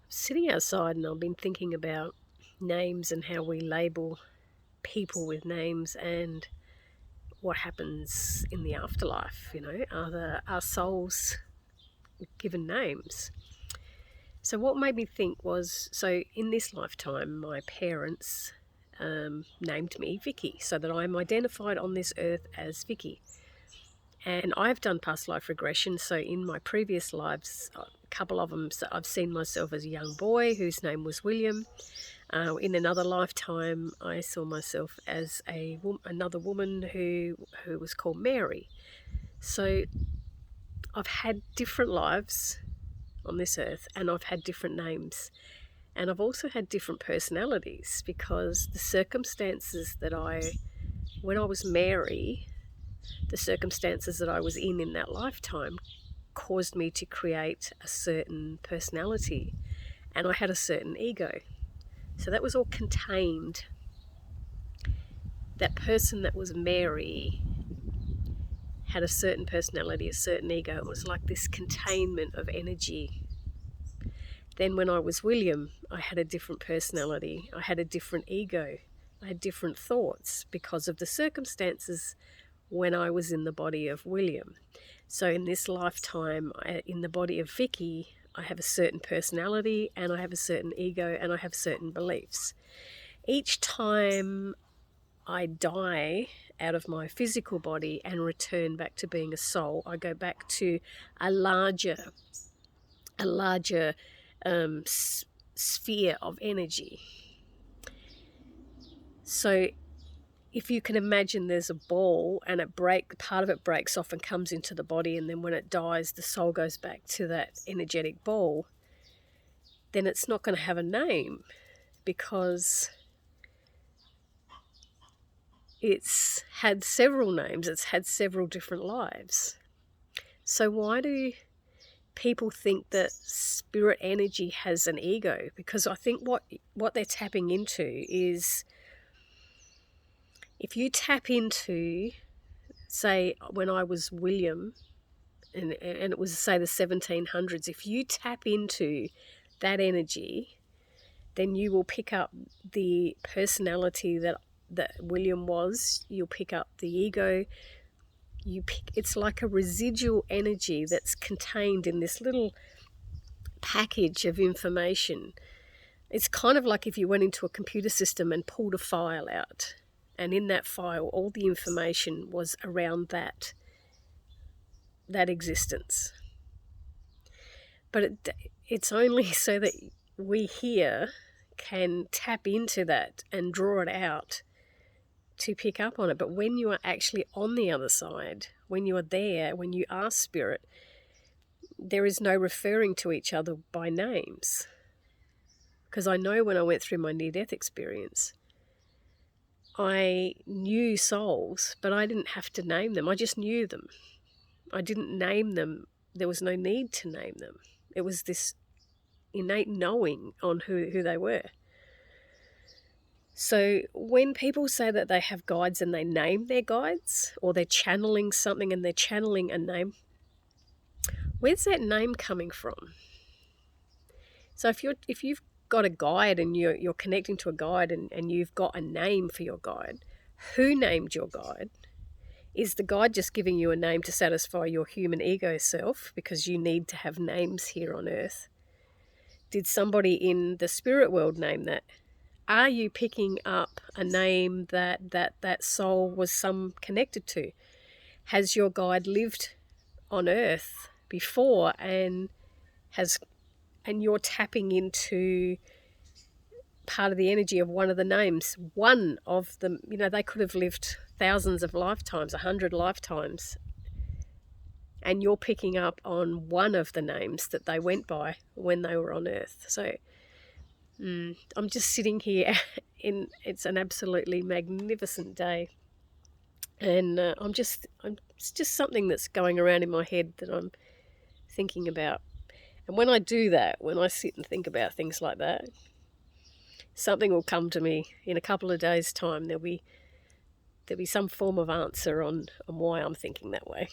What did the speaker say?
sitting outside and I've been thinking about names and how we label people with names and what happens in the afterlife. Are souls given names? So what made me think was, so in this lifetime, my parents named me Vicky, so that I'm identified on this earth as Vicky. And I've done past life regression, so in my previous lives, a couple of them, so I've seen myself as a young boy whose name was William. In another lifetime, I saw myself as another woman who was called Mary. So I've had different lives on this earth, and I've had different names. And I've also had different personalities, because the circumstances when I was Mary, the circumstances that I was in that lifetime caused me to create a certain personality, and I had a certain ego. So that was all contained. That person that was Mary had a certain personality, a certain ego. It was like this containment of energy. Then when I was William, I had a different personality. I had a different ego. I had different thoughts because of the circumstances when I was in the body of William. So in this lifetime, in the body of Vicky, I have a certain personality, and I have a certain ego, and I have certain beliefs. Each time I die out of my physical body and return back to being a soul, I go back to a larger sphere of energy. So if you can imagine, there's a ball and part of it breaks off and comes into the body, and then when it dies, the soul goes back to that energetic ball, then it's not going to have a name, because it's had several names, it's had several different lives. So why do people think that spirit energy has an ego? Because I think what they're tapping into is, if you tap into, say, when I was William, and it was, say, the 1700s, if you tap into that energy, then you will pick up the personality that William was. You'll pick up the ego. It's like a residual energy that's contained in this little package of information. It's kind of like if you went into a computer system and pulled a file out, and in that file all the information was around that existence. But it's only so that we here can tap into that and draw it out to pick up on it. But when you are actually on the other side, when you are there, when you are spirit, there is no referring to each other by names. Because I know when I went through my near-death experience, I knew souls, but I didn't have to name them. I just knew them. I didn't name them. There was no need to name them. It was this innate knowing on who they were. So when people say that they have guides and they name their guides, or they're channeling something and they're channeling a name, where's that name coming from? So if you've got a guide and you're connecting to a guide and you've got a name for your guide, who named your guide? Is the guide just giving you a name to satisfy your human ego self, because you need to have names here on earth? Did somebody in the spirit world name that? Are you picking up a name that soul was connected to? Has your guide lived on earth before and you're tapping into part of the energy of one of the names? One of them, they could have lived thousands of lifetimes, 100 lifetimes, and you're picking up on one of the names that they went by when they were on earth. So I'm just sitting here it's an absolutely magnificent day, and it's just something that's going around in my head that I'm thinking about. And when I do that, when I sit and think about things like that, something will come to me in a couple of days' time. There'll be some form of answer on why I'm thinking that way.